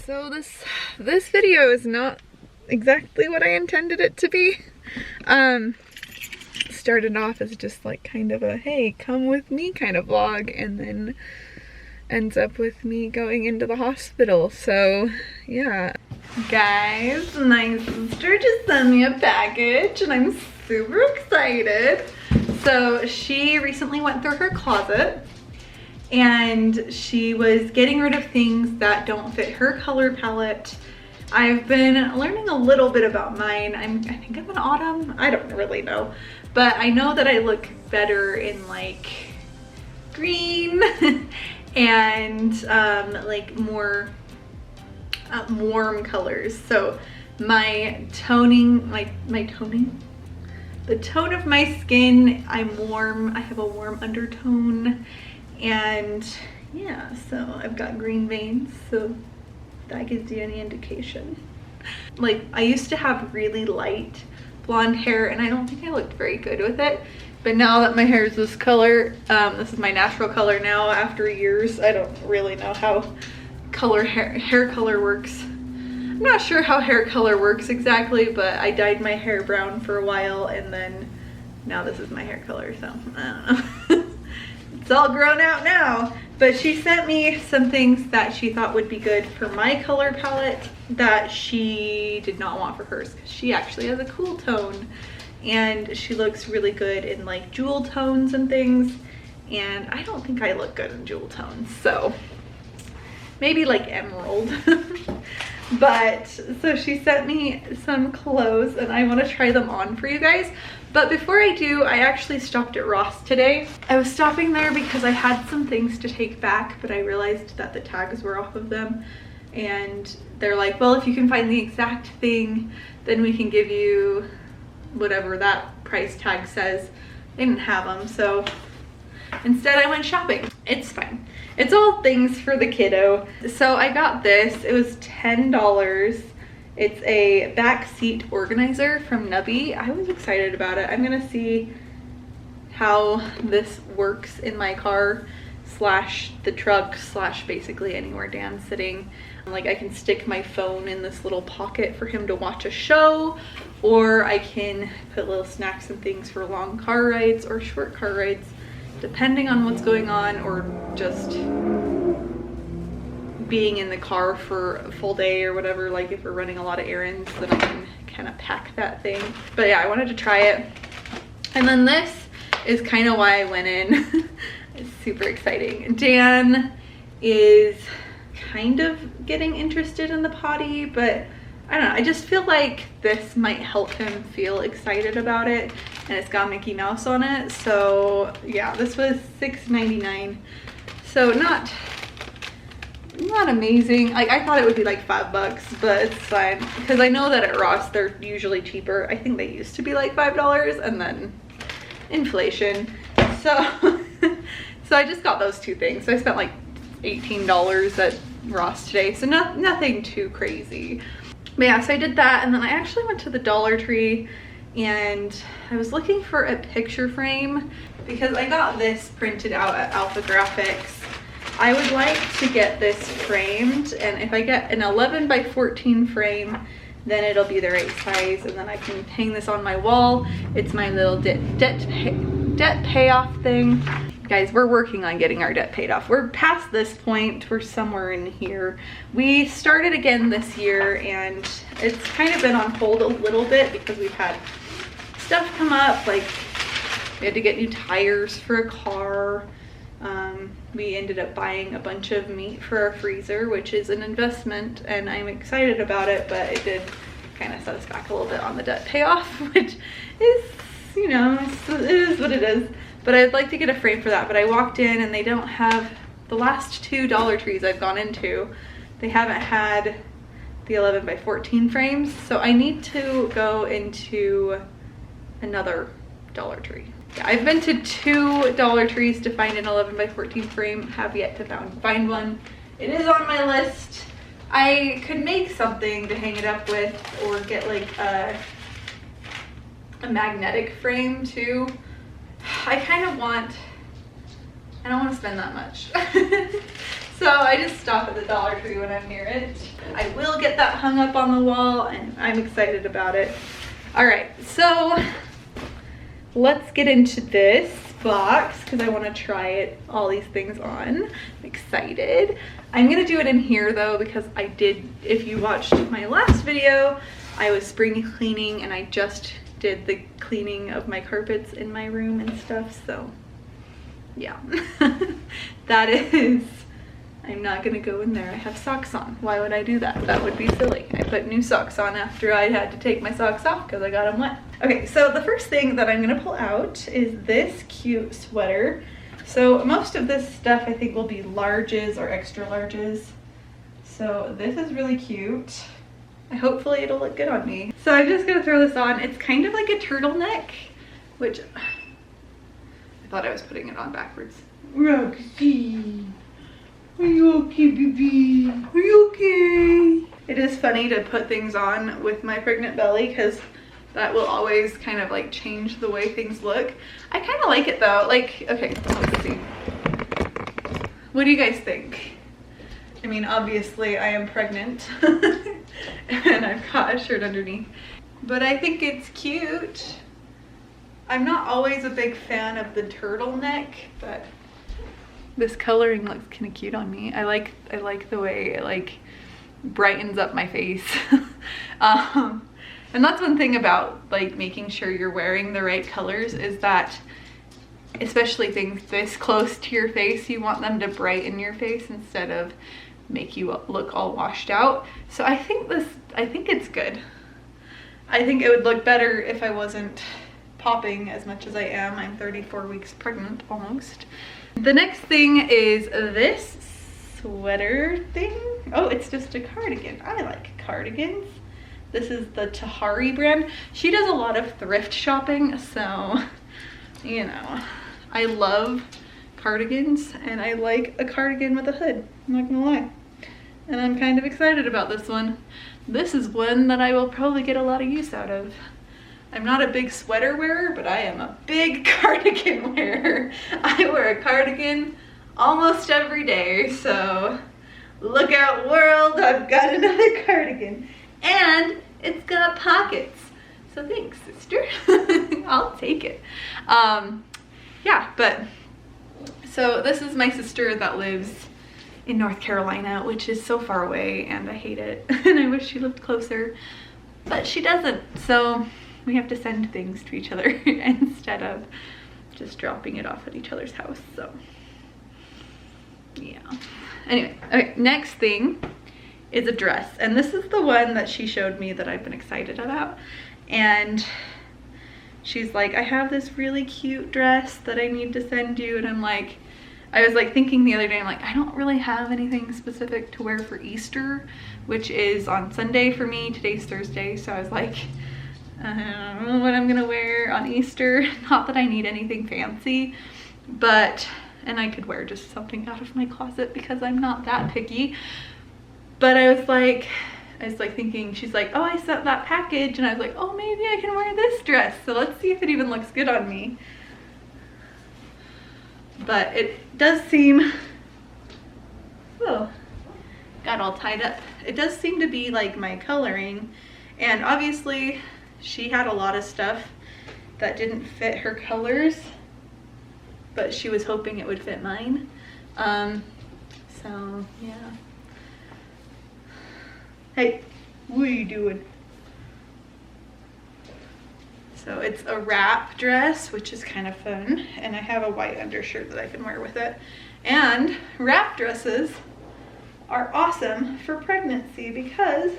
So this video is not exactly what I intended it to be. Started off as just like kind of a hey, come with me kind of vlog, and then ends up with me going into the hospital. So yeah. Guys, my sister just sent me a package and I'm super excited. So she recently went through her closet and she was getting rid of things that don't fit her color palette. I've been learning a little bit about mine. I think I'm an autumn. I don't really know. But I know that I look better in like green and like more warm colors. So my toning, the tone of my skin, I'm warm. I have a warm undertone. And yeah, so I've got green veins, so that gives you any indication. Like, I used to have really light blonde hair and I don't think I looked very good with it. But now that my hair is this color, this is my natural color now after years. I don't really know how hair color works. I'm not sure how hair color works exactly, but I dyed my hair brown for a while and then now this is my hair color, so I don't know. It's all grown out now. But she sent me some things that she thought would be good for my color palette that she did not want for hers, because she actually has a cool tone and she looks really good in like jewel tones and things, and I don't think I look good in jewel tones, so maybe like emerald. But so she sent me some clothes and I want to try them on for you guys. But before I do, I actually stopped at Ross today. I was stopping there because I had some things to take back, but I realized that the tags were off of them. And they're like, well, if you can find the exact thing, then we can give you whatever that price tag says. They didn't have them, so instead I went shopping. It's fine. It's all things for the kiddo. So I got this. It was $10. It's a back seat organizer from Nubby. I was excited about it. I'm gonna see how this works in my car slash the truck slash basically anywhere Dan's sitting. Like, I can stick my phone in this little pocket for him to watch a show, or I can put little snacks and things for long car rides or short car rides, depending on what's going on, or just being in the car for a full day or whatever. Like if we're running a lot of errands, then I can kind of pack that thing. But yeah, I wanted to try it. And then this is kind of why I went in. It's super exciting. Dan is kind of getting interested in the potty, but I don't know, I just feel like this might help him feel excited about it, and it's got Mickey Mouse on it. So yeah, this was $6.99, so not amazing. Like, I thought it would be like $5, but it's fine because I know that at Ross they're usually cheaper. I think they used to be like $5 and then inflation. So so I just got those two things. So I spent like $18 at Ross today, so nothing too crazy. But yeah, so I did that, and then I actually went to the Dollar Tree and I was looking for a picture frame because I got this printed out at Alpha Graphics. I would like to get this framed, and if I get an 11 by 14 frame, then it'll be the right size, and then I can hang this on my wall. It's my little debt payoff thing. Guys, we're working on getting our debt paid off. We're past this point. We're somewhere in here. We started again this year, and it's kind of been on hold a little bit because we've had stuff come up. Like, we had to get new tires for a car. We ended up buying a bunch of meat for our freezer, which is an investment, and I'm excited about it, but it did kind of set us back a little bit on the debt payoff, which is, you know, it is what it is. But I'd like to get a frame for that. But I walked in and they don't have, the last two Dollar Trees I've gone into, they haven't had the 11 by 14 frames. So I need to go into another Dollar Tree. Yeah, I've been to 2 Dollar Trees to find an 11 by 14 frame, have yet to find one. It is on my list. I could make something to hang it up with, or get like a magnetic frame too. I kind of want, I don't want to spend that much. So I just stop at the Dollar Tree when I'm near it. I will get that hung up on the wall and I'm excited about it. All right, so let's get into this box because I want to try it, all these things on. I'm excited. I'm gonna do it in here though because I did, if you watched my last video, I was spring cleaning and I just did the cleaning of my carpets in my room and stuff, so yeah. That is, I'm not gonna go in there. I have socks on. Why would I do that? That would be silly. I put new socks on after I had to take my socks off because I got them wet. Okay, so the first thing that I'm gonna pull out is this cute sweater. So most of this stuff I think will be larges or extra larges. So this is really cute. Hopefully it'll look good on me. So I'm just gonna throw this on. It's kind of like a turtleneck, which I thought I was putting it on backwards. Roxy. Are you okay, baby? Are you okay? It is funny to put things on with my pregnant belly because that will always kind of like change the way things look. I kind of like it though. Like, okay, let's see. What do you guys think? I mean, obviously I am pregnant and I've got a shirt underneath, but I think it's cute. I'm not always a big fan of the turtleneck, but this coloring looks kind of cute on me. I like the way it like brightens up my face. And that's one thing about like making sure you're wearing the right colors is that, especially things this close to your face, you want them to brighten your face instead of make you look all washed out. So I think it's good. I think it would look better if I wasn't popping as much as I am. I'm 34 weeks pregnant almost. The next thing is this sweater thing. Oh, it's just a cardigan. I like cardigans. This is the Tahari brand. She does a lot of thrift shopping, so, you know, I love cardigans and I like a cardigan with a hood, I'm not gonna lie. And I'm kind of excited about this one. This is one that I will probably get a lot of use out of. I'm not a big sweater wearer, but I am a big cardigan wearer. I wear a cardigan almost every day, so look out world, I've got another cardigan. And it's got pockets. So thanks, sister. I'll take it. Yeah, but so this is my sister that lives in North Carolina, which is so far away and I hate it. And I wish she lived closer, but she doesn't. So we have to send things to each other instead of just dropping it off at each other's house. So yeah. Anyway, okay, next thing is a dress. And this is the one that she showed me that I've been excited about. And she's like, I have this really cute dress that I need to send you. And I'm like, I was like thinking the other day, I'm like, I don't really have anything specific to wear for Easter, which is on Sunday for me. Today's Thursday. So I was like, I don't know what I'm gonna wear on Easter. Not that I need anything fancy, but, and I could wear just something out of my closet because I'm not that picky. But I was like thinking, she's like, oh, I sent that package, and I was like, oh, maybe I can wear this dress. So let's see if it even looks good on me. But it does seem, oh, got all tied up. It does seem to be like my coloring, and obviously she had a lot of stuff that didn't fit her colors, but she was hoping it would fit mine. So yeah. Hey, what are you doing? So it's a wrap dress, which is kind of fun, and I have a white undershirt that I can wear with it. And wrap dresses are awesome for pregnancy because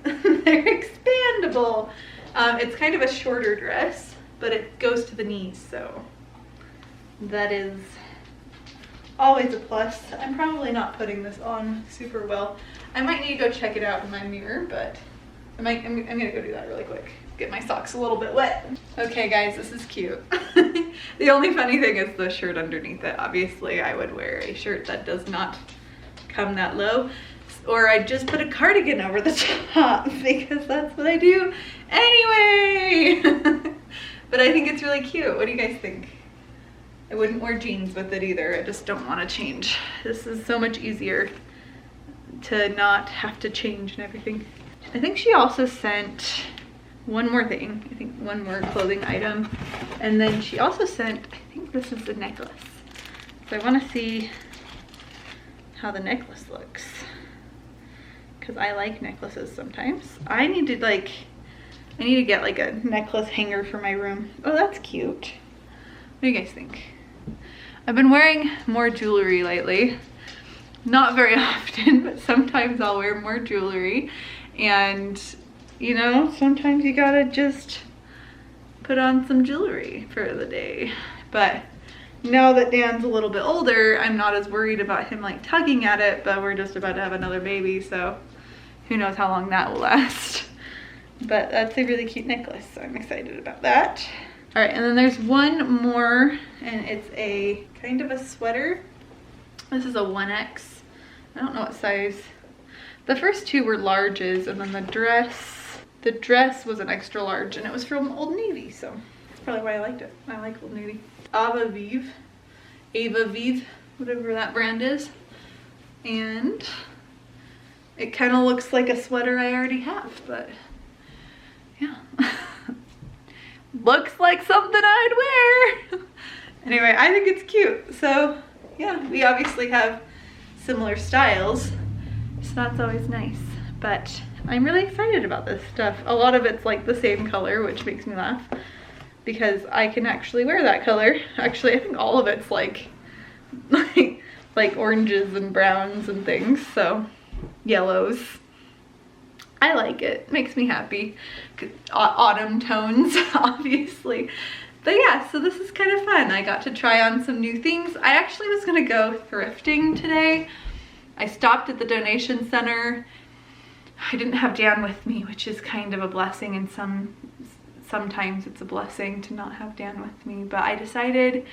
they're expandable. It's kind of a shorter dress, but it goes to the knees, so that is always a plus. I'm probably not putting this on super well. I might need to go check it out in my mirror, but I'm gonna go do that really quick. Get my socks a little bit wet. Okay guys, this is cute. The only funny thing is the shirt underneath it. Obviously I would wear a shirt that does not come that low, or I'd just put a cardigan over the top because that's what I do anyway. But I think it's really cute. What do you guys think? I wouldn't wear jeans with it either. I just don't want to change. This is so much easier to not have to change and everything. I think she also sent one more thing. I think one more clothing item. And then she also sent, I think this is the necklace. So I want to see how the necklace looks, because I like necklaces sometimes. I need to get like a necklace hanger for my room. Oh, that's cute. What do you guys think? I've been wearing more jewelry lately. Not very often, but sometimes I'll wear more jewelry. And you know, sometimes you gotta just put on some jewelry for the day. But now that Dan's a little bit older, I'm not as worried about him like tugging at it, but we're just about to have another baby, so who knows how long that will last. But that's a really cute necklace, so I'm excited about that. All right, and then there's one more, and it's a kind of a sweater. This is a 1X. I don't know what size. The first two were larges, and then the dress was an extra large, and it was from Old Navy, so that's probably why I liked it. I like Old Navy. Ava Vive, whatever that brand is. And it kind of looks like a sweater I already have, but yeah. Looks like something I'd wear. Anyway, I think it's cute. So yeah, we obviously have similar styles, so that's always nice. But I'm really excited about this stuff. A lot of it's like the same color, which makes me laugh, because I can actually wear that color. Actually, I think all of it's like oranges and browns and things, so yellows. I like it. Makes me happy. Autumn tones, obviously. But yeah, so this is kind of fun. I got to try on some new things. I actually was gonna go thrifting today. I stopped at the donation center. I didn't have Dan with me, which is kind of a blessing, and sometimes it's a blessing to not have Dan with me. But I decided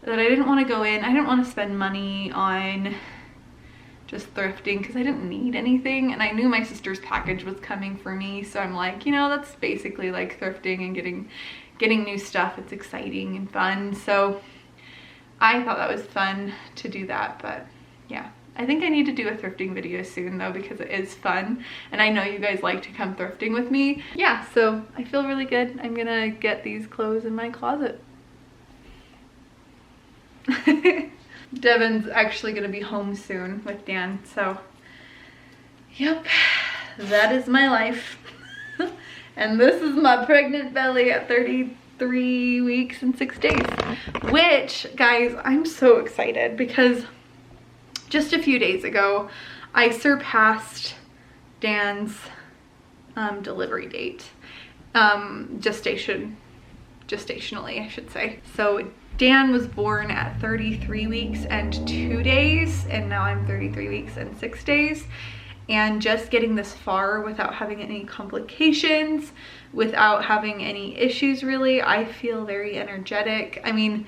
that I didn't want to go in. I didn't want to spend money on just thrifting because I didn't need anything, and I knew my sister's package was coming for me, so I'm like, you know, that's basically like thrifting and getting new stuff. It's exciting and fun, so I thought that was fun to do that. But yeah, I think I need to do a thrifting video soon though, because it is fun, and I know you guys like to come thrifting with me. Yeah, so I feel really good. I'm gonna get these clothes in my closet. Devin's actually gonna be home soon with Dan, so yep, that is my life. And this is my pregnant belly at 33 weeks and 6 days, which, guys, I'm so excited because just a few days ago I surpassed Dan's delivery date, gestationally, I should say. So Dan was born at 33 weeks and 2 days, and now I'm 33 weeks and 6 days. And just getting this far without having any complications, without having any issues really, I feel very energetic. I mean,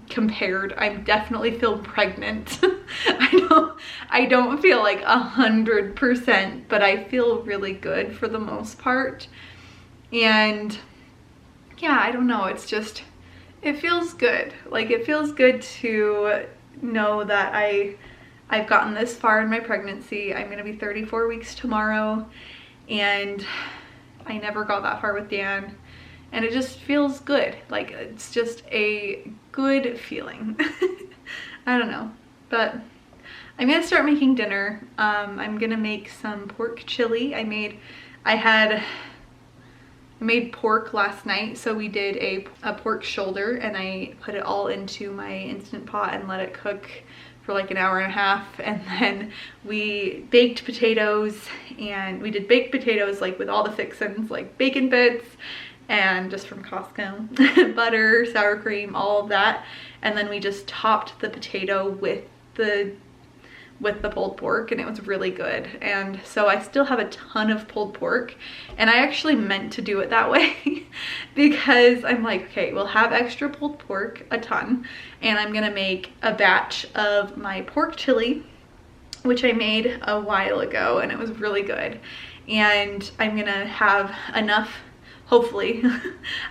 compared, I definitely feel pregnant. I don't feel like 100%, but I feel really good for the most part. And yeah, I don't know, it's just, it feels good. Like, it feels good to know that I've gotten this far in my pregnancy. I'm gonna be 34 weeks tomorrow, and I never got that far with Dan, and it just feels good. Like, it's just a good feeling. I don't know, but I'm gonna start making dinner. I'm gonna make some pork chili. I made pork last night, so we did a pork shoulder, and I put it all into my Instant Pot and let it cook for like an hour and a half. And then we baked potatoes, and we did baked potatoes like with all the fixins, like bacon bits and just from Costco, butter, sour cream, all of that. And then we just topped the potato with the pulled pork, and it was really good. And so I still have a ton of pulled pork, and I actually meant to do it that way because I'm like, okay, we'll have extra pulled pork, a ton, and I'm gonna make a batch of my pork chili, which I made a while ago, and it was really good. And I'm gonna have enough hopefully.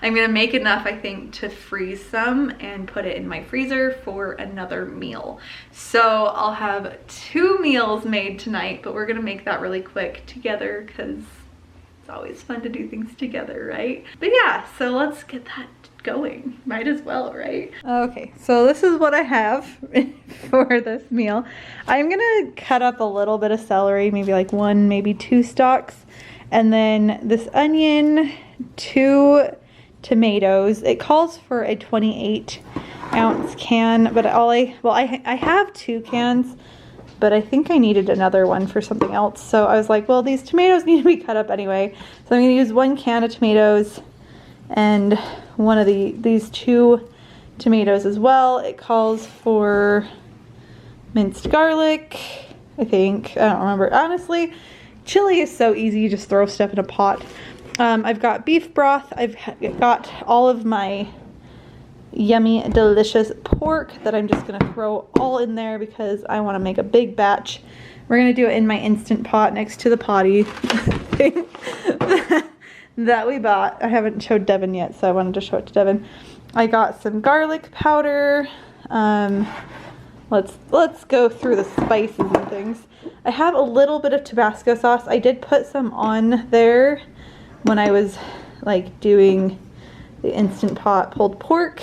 I'm gonna make enough, I think, to freeze some and put it in my freezer for another meal. So I'll have 2 meals made tonight, but we're gonna make that really quick together because it's always fun to do things together, right? But yeah, so let's get that going. Might as well, right? Okay, so this is what I have for this meal. I'm gonna cut up a little bit of celery, maybe like 1, maybe 2 stalks, and then this onion, 2 tomatoes. It calls for a 28-ounce can, but I have 2 cans, but I think I needed another one for something else. So I was like, well, these tomatoes need to be cut up anyway. So I'm gonna use 1 can of tomatoes and one of these 2 tomatoes as well. It calls for minced garlic, I think. I don't remember. Honestly, chili is so easy. You just throw stuff in a pot. I've got beef broth. I've got all of my yummy, delicious pork that I'm just gonna throw all in there because I want to make a big batch. We're gonna do it in my Instant Pot next to the potty thing that we bought. I haven't showed Devin yet, so I wanted to show it to Devin. I got some garlic powder. Let's go through the spices and things. I have a little bit of Tabasco sauce. I did put some on there when I was like doing the Instant Pot pulled pork,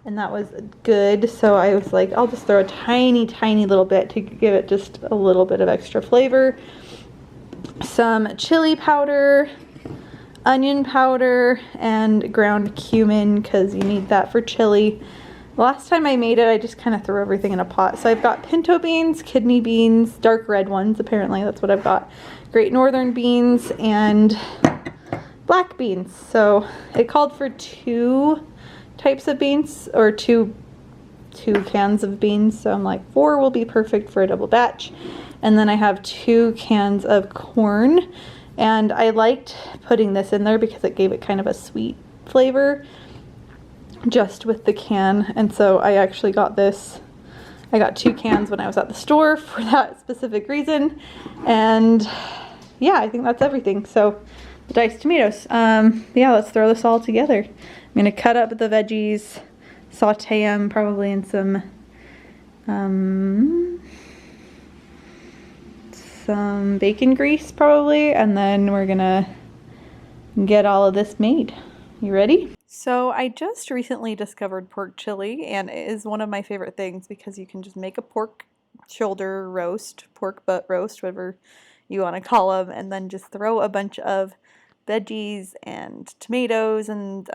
and that was good. So I was like, I'll just throw a tiny little bit to give it just a little bit of extra flavor. Some chili powder, onion powder, and ground cumin because you need that for chili. Last time I made it, I just kind of threw everything in a pot. So I've got pinto beans, kidney beans, dark red ones, apparently that's what I've got, Great Northern beans, and black beans. So it called for 2 types of beans, or two cans of beans. So I'm like, 4 will be perfect for a double batch. And then I have 2 cans of corn. And I liked putting this in there because it gave it kind of a sweet flavor just with the can. And so I actually got this. I got 2 cans when I was at the store for that specific reason. And yeah, I think that's everything. So the diced tomatoes. Yeah, let's throw this all together. I'm gonna cut up the veggies, saute them probably in some bacon grease probably, and then we're gonna get all of this made. You ready? So I just recently discovered pork chili, and it is one of my favorite things because you can just make a pork shoulder roast, pork butt roast, whatever you want to call them, and then just throw a bunch of veggies and tomatoes and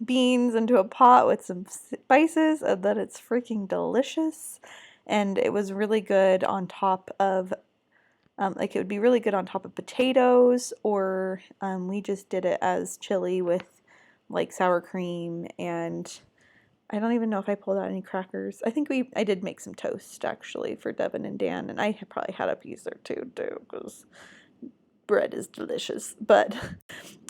beans into a pot with some spices, and then it's freaking delicious. And it was really good on top of like it would be really good on top of potatoes, or we just did it as chili with like sour cream, and I don't even know if I pulled out any crackers. I think I did make some toast actually for Devin and Dan, and I probably had a piece or two too because bread is delicious. But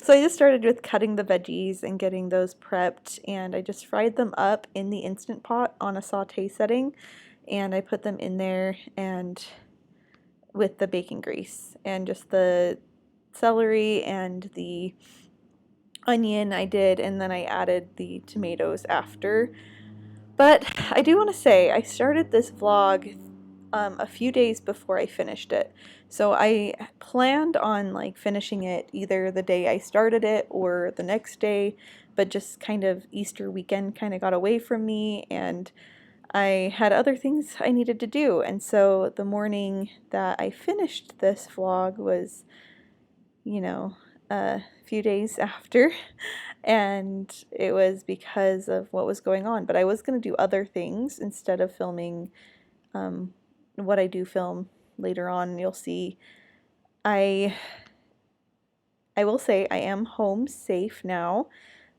so I just started with cutting the veggies and getting those prepped, and I just fried them up in the Instant Pot on a saute setting, and I put them in there and with the bacon grease and just the celery and the onion I did, and then I added the tomatoes after. But I do want to say I started this vlog a few days before I finished it. So I planned on like finishing it either the day I started it or the next day, but just kind of Easter weekend kind of got away from me, and I had other things I needed to do. And so the morning that I finished this vlog was, you know, a few days after, and it was because of what was going on. But I was going to do other things instead of filming what I do film later on. You'll see. I will say I am home safe now.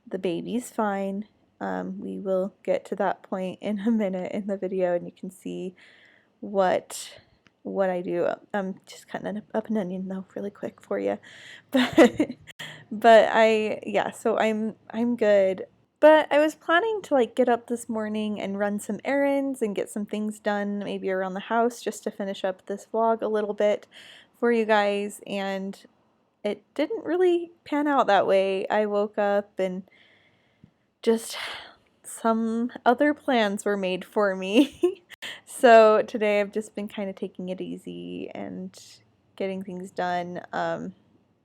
The baby's fine. We will get to that point in a minute in the video, and you can see what I do. I'm just cutting up an onion though really quick for you, but so I'm good. But I was planning to like get up this morning and run some errands and get some things done maybe around the house just to finish up this vlog a little bit for you guys. And it didn't really pan out that way. I woke up and just some other plans were made for me. So today I've just been kind of taking it easy and getting things done.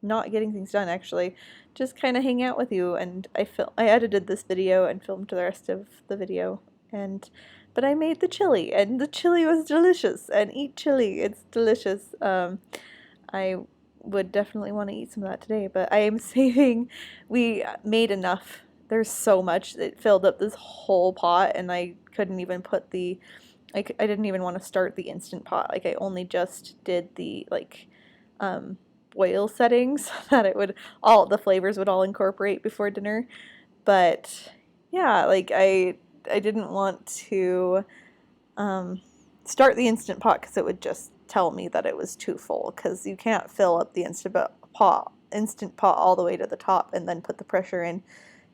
Not getting things done actually, just kind of hang out with you. And I edited this video and filmed the rest of the video. And but I made the chili, and the chili was delicious. And eat chili, it's delicious. I would definitely want to eat some of that today, but I am saving. We made enough. There's so much. It filled up this whole pot, and I couldn't even put the. I didn't even want to start the Instant Pot. Like, I only just did the um, boil settings so that it would all the flavors would all incorporate before dinner. But yeah, like I didn't want to start the Instant Pot because it would just tell me that it was too full, because you can't fill up the Instant Pot all the way to the top and then put the pressure in,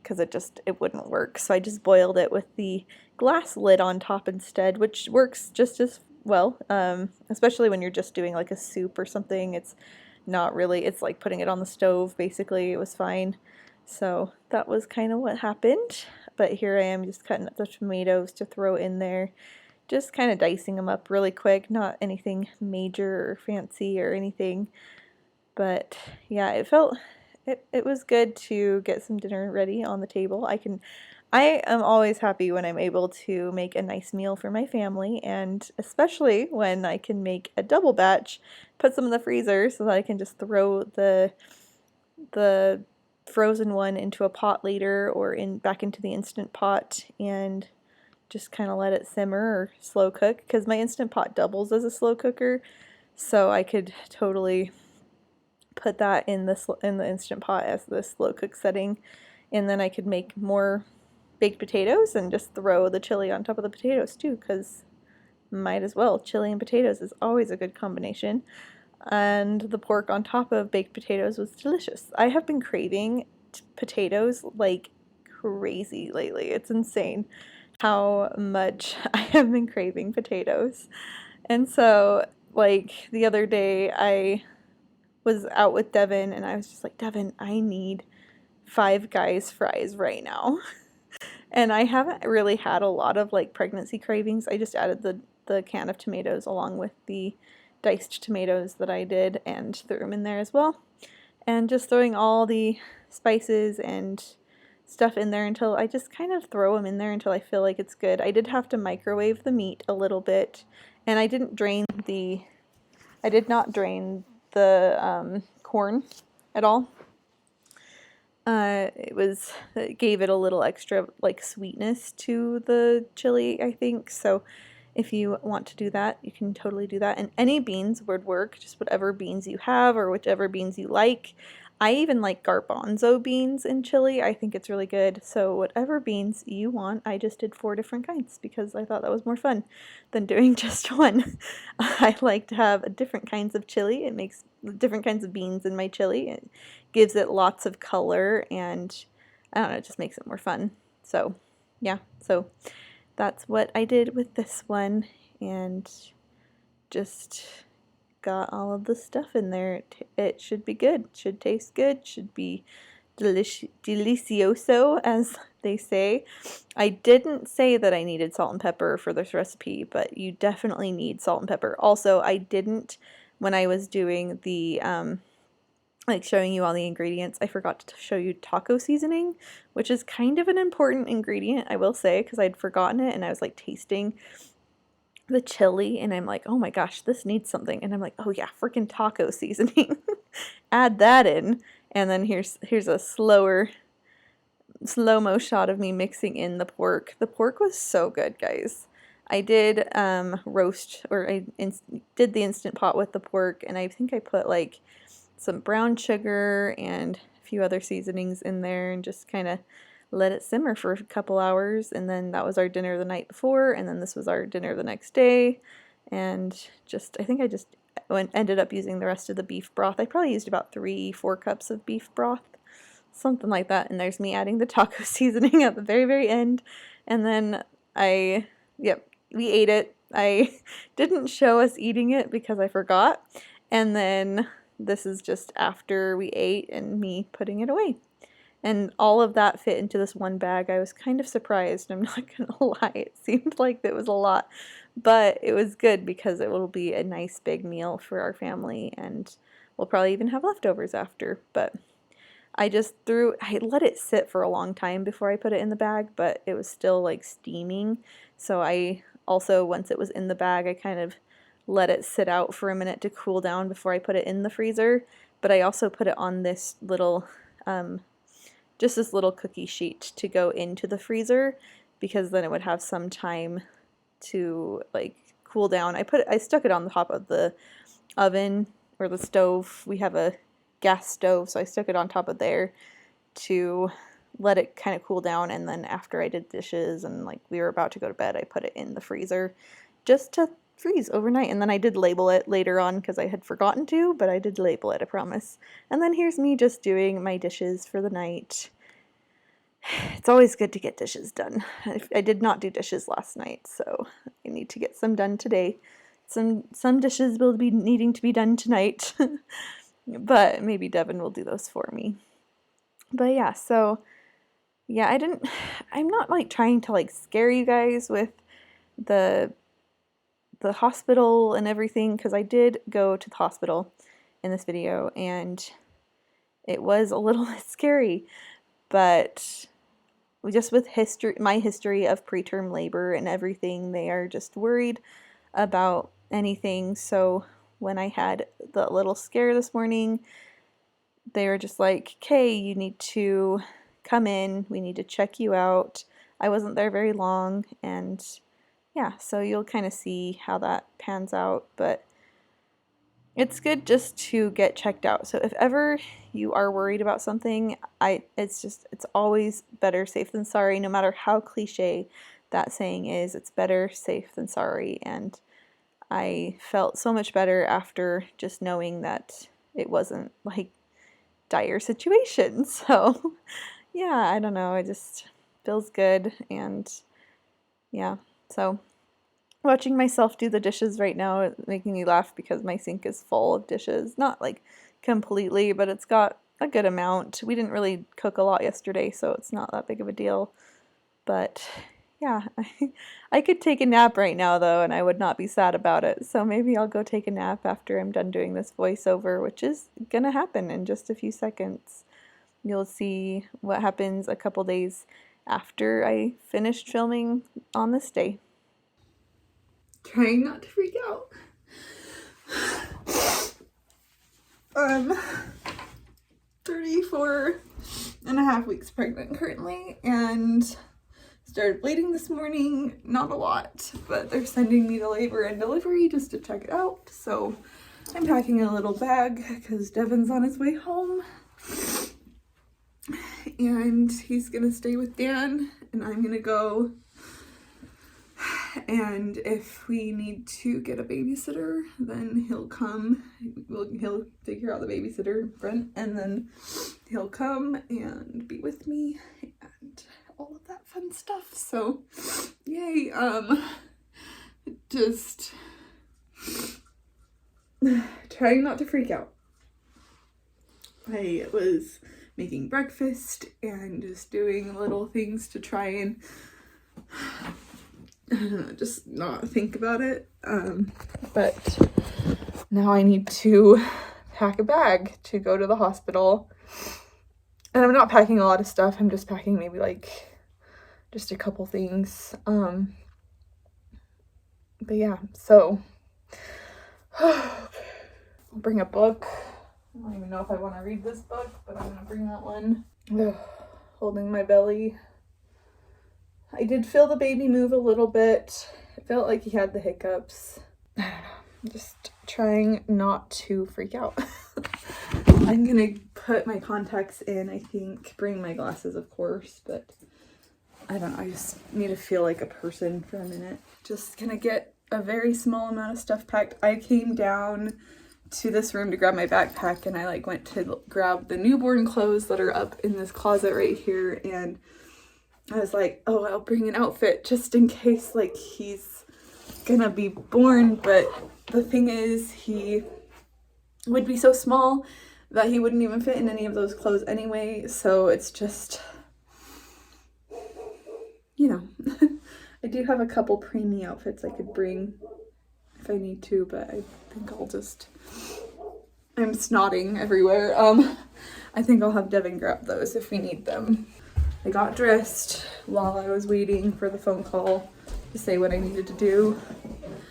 because it wouldn't work. So I just boiled it with the glass lid on top instead, which works just as well, especially when you're just doing like a soup or something. It's not really, it's like putting it on the stove basically. It was fine. So that was kind of what happened. But here I am just cutting up the tomatoes to throw in there. Just kind of dicing them up really quick, not anything major or fancy or anything. But yeah, it was good to get some dinner ready on the table. I am always happy when I'm able to make a nice meal for my family, and especially when I can make a double batch, put some in the freezer so that I can just throw the frozen one into a pot later, or back into the Instant Pot, and just kind of let it simmer or slow cook, because my Instant Pot doubles as a slow cooker, so I could totally put that in the Instant Pot as the slow cook setting, and then I could make more baked potatoes and just throw the chili on top of the potatoes too, because might as well. Chili and potatoes is always a good combination. And the pork on top of baked potatoes was delicious. I have been craving potatoes like crazy lately. It's insane how much I have been craving potatoes. And so, like, the other day I was out with Devin, and I was just like, Devin, I need Five Guys fries right now. And I haven't really had a lot of like pregnancy cravings. I just added the can of tomatoes along with the diced tomatoes that I did and threw them in there as well. And just throwing all the spices and stuff in there until I just kind of throw them in there until I feel like it's good. I did have to microwave the meat a little bit, and I did not drain the corn at all. It gave it a little extra like sweetness to the chili, I think. So if you want to do that, you can totally do that. And any beans would work, just whatever beans you have or whichever beans you like. I even like garbanzo beans in chili. I think it's really good. So whatever beans you want, I just did 4 different kinds because I thought that was more fun than doing just one. I like to have different kinds of chili. It makes different kinds of beans in my chili. It gives it lots of color, and I don't know, it just makes it more fun. So yeah, so that's what I did with this one, and just got all of the stuff in there. It should be good, should taste good, should be delicioso, as they say. I didn't say that I needed salt and pepper for this recipe, but you definitely need salt and pepper. Also, I didn't, when I was doing the like showing you all the ingredients, I forgot to show you taco seasoning, which is kind of an important ingredient, I will say, because I'd forgotten it, and I was like tasting the chili, and I'm like, oh my gosh, this needs something, and I'm like, oh yeah, freaking taco seasoning. Add that in, and then here's a slow-mo shot of me mixing in the pork. The pork was so good, guys. I did roast, or I did the Instant Pot with the pork, and I think I put like some brown sugar and a few other seasonings in there, and just kind of let it simmer for a couple hours. And then that was our dinner the night before, and then this was our dinner the next day. And I think I just ended up using the rest of the beef broth. I probably used about 3-4 cups of beef broth, something like that. And there's me adding the taco seasoning at the very, very end. And then we ate it. I didn't show us eating it because I forgot. And then this is just after we ate and me putting it away. And all of that fit into this one bag. I was kind of surprised, I'm not gonna lie. It seemed like it was a lot, but it was good because it will be a nice big meal for our family, and we'll probably even have leftovers after. But I let it sit for a long time before I put it in the bag, but it was still like steaming. So I also, once it was in the bag, I kind of let it sit out for a minute to cool down before I put it in the freezer. But I also put it on this little, just this little cookie sheet to go into the freezer, because then it would have some time to like cool down. I stuck it on the top of the oven or the stove. We have a gas stove, so I stuck it on top of there to let it kind of cool down, and then after I did dishes and like we were about to go to bed, I put it in the freezer just to freeze overnight. And then I did label it later on because I had forgotten to, but I did label it, I promise. And then here's me just doing my dishes for the night. It's always good to get dishes done. I did not do dishes last night, so I need to get some done today. Some dishes will be needing to be done tonight. But maybe Devin will do those for me. But yeah, so yeah, I'm not like trying to like scare you guys with the hospital and everything, because I did go to the hospital in this video and it was a little bit scary, but just with my history of preterm labor and everything, they are just worried about anything. So when I had the little scare this morning, they were just like, "Okay, you need to come in. We need to check you out." I wasn't there very long, and yeah, so you'll kind of see how that pans out, but it's good just to get checked out. So if ever you are worried about something, it's always better safe than sorry, no matter how cliche that saying is. It's better safe than sorry, and I felt so much better after just knowing that it wasn't like dire situation. So yeah, I don't know, it just feels good. And yeah, so watching myself do the dishes right now is making me laugh because my sink is full of dishes. Not like completely, but it's got a good amount. We didn't really cook a lot yesterday, so it's not that big of a deal. But yeah, I could take a nap right now though, and I would not be sad about it. So maybe I'll go take a nap after I'm done doing this voiceover, which is gonna happen in just a few seconds. You'll see what happens a couple days after I finished filming on this day. Trying not to freak out. 34 and a half weeks pregnant currently, and started bleeding this morning. Not a lot, but they're sending me to labor and delivery just to check it out. So I'm packing a little bag because Devin's on his way home, and he's gonna stay with Dan, and I'm gonna go. And if we need to get a babysitter, then he'll come. He'll figure out the babysitter front, and then he'll come and be with me and all of that fun stuff. So yay. Just trying not to freak out. I was making breakfast and just doing little things to try and just not think about it. But now I need to pack a bag to go to the hospital. And I'm not packing a lot of stuff. I'm just packing maybe like just a couple things. But yeah, so I'll bring a book. I don't even know if I want to read this book, but I'm gonna bring that one. Holding my belly. I did feel the baby move a little bit. It felt like he had the hiccups. I don't know. I'm just trying not to freak out. I'm gonna put my contacts in, I think. Bring my glasses, of course, but I don't know. I just need to feel like a person for a minute. Just gonna get a very small amount of stuff packed. I came down to this room to grab my backpack, and I like went to grab the newborn clothes that are up in this closet right here, and I was like, oh, I'll bring an outfit just in case like he's gonna be born. But the thing is, he would be so small that he wouldn't even fit in any of those clothes anyway. So it's just, you know, I do have a couple preemie outfits I could bring if I need to, but I think I'll just, I'm snotting everywhere. I think I'll have Devin grab those if we need them. I got dressed while I was waiting for the phone call to say what I needed to do.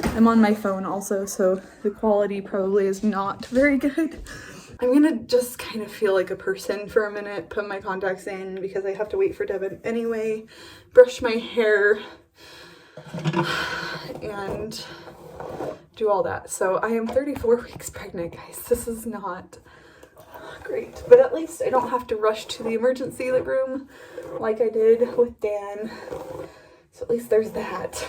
I'm on my phone also, so the quality probably is not very good. I'm gonna just kind of feel like a person for a minute, put my contacts in because I have to wait for Devin anyway, brush my hair, and do all that. So I am 34 weeks pregnant, guys. This is not great, but at least I don't have to rush to the emergency room like I did with Dan. So at least there's that.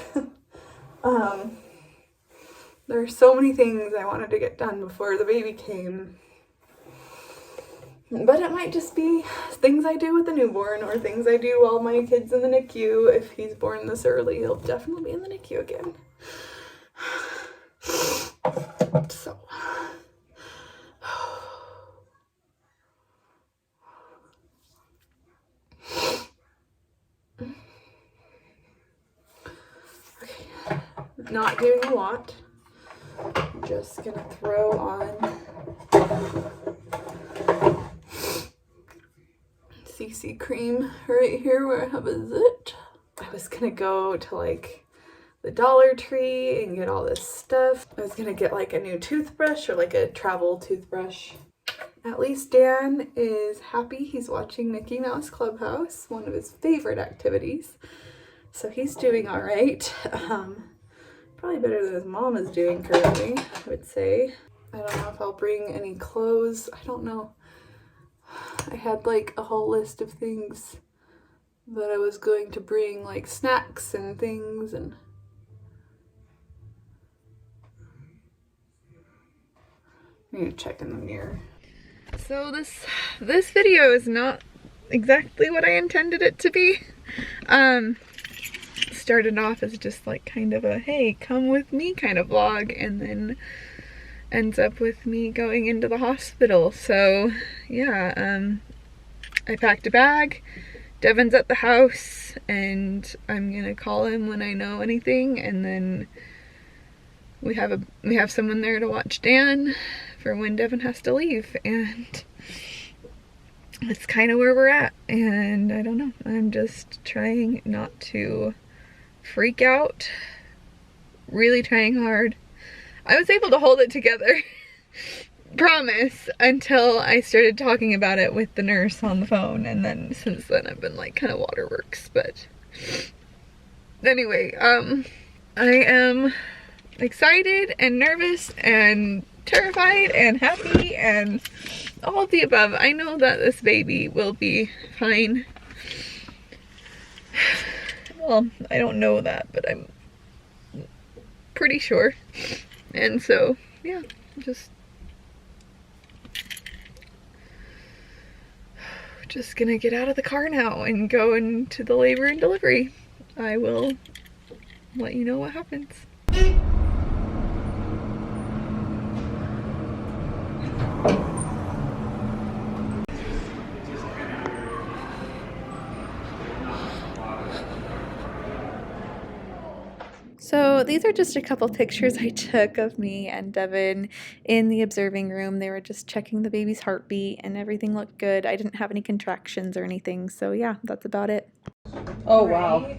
There are so many things I wanted to get done before the baby came. But it might just be things I do with the newborn or things I do while my kid's in the NICU. If he's born this early, he'll definitely be in the NICU again. So. Okay, not doing a lot. Just gonna throw on CC cream right here where I have a zit. I was gonna go to like the Dollar Tree and get all this stuff. I was gonna get like a new toothbrush or like a travel toothbrush. At least Dan is happy. He's watching Mickey Mouse Clubhouse, one of his favorite activities. So he's doing all right. Probably better than his mom is doing currently, I would say. I don't know if I'll bring any clothes. I don't know. I had like a whole list of things that I was going to bring, like snacks and things, and I need to check in the mirror. So this video is not exactly what I intended it to be. Started off as just like kind of a hey, come with me kind of vlog, and then ends up with me going into the hospital. So yeah, I packed a bag. Devin's at the house and I'm gonna call him when I know anything, and then we have someone there to watch Dan for when Devin has to leave, and that's kind of where we're at. And I don't know, I'm just trying not to freak out, really trying hard. I was able to hold it together, promise, until I started talking about it with the nurse on the phone, and then since then I've been like kind of waterworks. But anyway, I am excited and nervous and terrified and happy and all of the above. I know that this baby will be fine. Well, I don't know that, but I'm pretty sure. And so, yeah, just gonna get out of the car now and go into the labor and delivery. I will let you know what happens. So these are just a couple pictures I took of me and Devin in the observing room. They were just checking the baby's heartbeat and everything looked good. I didn't have any contractions or anything. So yeah, that's about it. Oh, wow.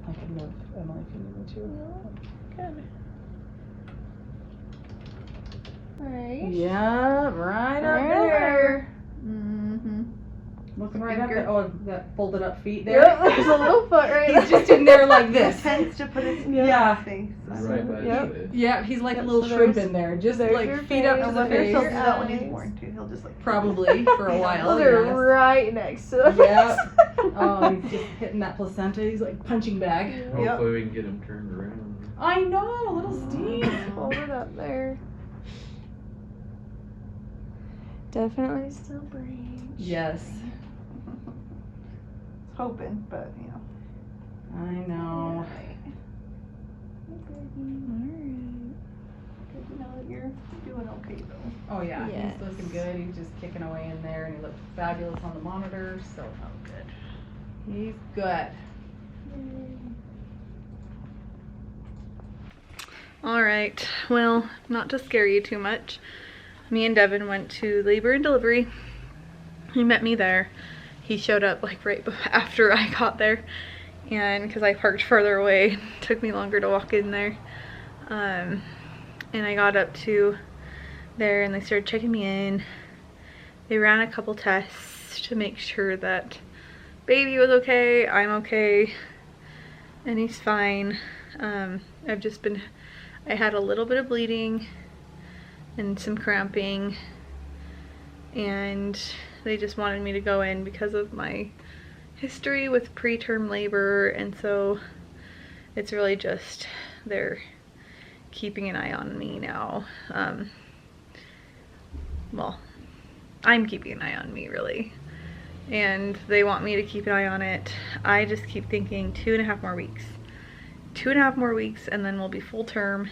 I can move Emily if you need me to. Good. Right. Yeah, right up Right there. Mm-hmm. Looking right up there. Oh, that folded up feet there. Yep, there's a little foot right there. He's just in there like this. Tends to put his Yeah. face. Right by Yep. the Yeah, he's like a Yep, little so shrimp there's- in there. Just there's like your feet up face. to I the wonder if he'll do face. that when he's Eyes. born too. He'll just like Probably for a while. Those are Yes. right next to the Yep. Oh, he's just hitting that placenta. He's like punching bag. Hopefully we can get him turned around. I know, little Steve. Hold it up there. Definitely still breathe. Yes. hoping, but you know. I know. Good to know that you're doing okay though. Oh yeah, Yes. he's looking good. He's just kicking away in there, and he looked fabulous on the monitor. So Good. he's good. Alright, well, not to scare you too much, me and Devin went to labor and delivery. He met me there. He showed up like right after I got there, and because I parked further away, it took me longer to walk in there. And I got up to there and they started checking me in. They ran a couple tests to make sure that baby was okay, I'm okay, and he's fine. I had a little bit of bleeding and some cramping, and they just wanted me to go in because of my history with preterm labor, and so it's really just they're keeping an eye on me now. Well, I'm keeping an eye on me really, and they want me to keep an eye on it. I just keep thinking 2.5 more weeks. 2.5 more weeks and then we'll be full term,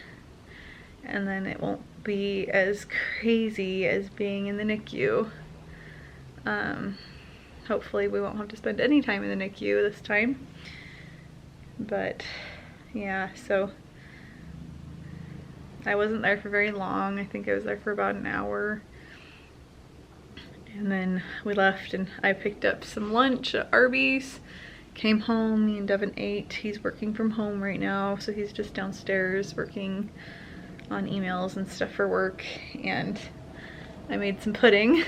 and then it won't be as crazy as being in the NICU. Hopefully we won't have to spend any time in the NICU this time. But yeah, so I wasn't there for very long. I think I was there for about an hour. And then we left and I picked up some lunch at Arby's, came home, me and Devin ate. He's working from home right now, so he's just downstairs working on emails and stuff for work. And I made some pudding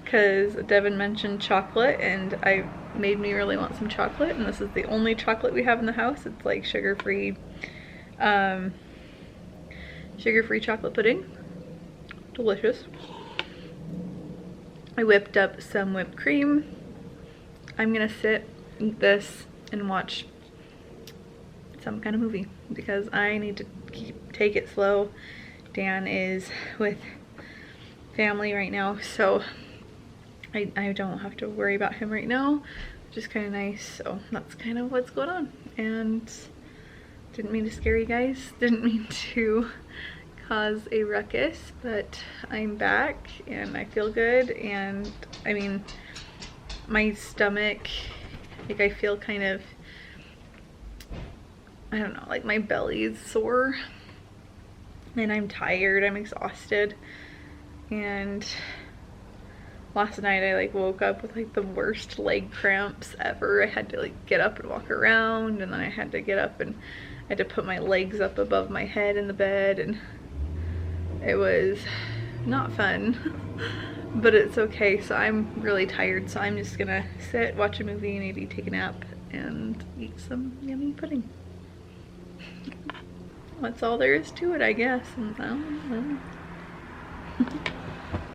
because Devin mentioned chocolate and I made me really want some chocolate, and this is the only chocolate we have in the house. It's like sugar-free chocolate pudding. Delicious. I whipped up some whipped cream. I'm gonna sit, eat this, and watch some kind of movie because I need to take it slow. Dan is with family right now, so I don't have to worry about him right now, which is kind of nice. So that's kind of what's going on. And didn't mean to scare you guys, didn't mean to cause a ruckus, but I'm back and I feel good. And I mean, my stomach, like I feel kind of, I don't know, like my belly is sore and I'm tired, I'm exhausted. And last night I like woke up with like the worst leg cramps ever. I had to like get up and walk around, and then I had to get up and I had to put my legs up above my head in the bed, and it was not fun. But it's okay. So I'm really tired, so I'm just gonna sit, watch a movie, maybe take a nap and eat some yummy pudding. That's all there is to it, I guess. I don't know.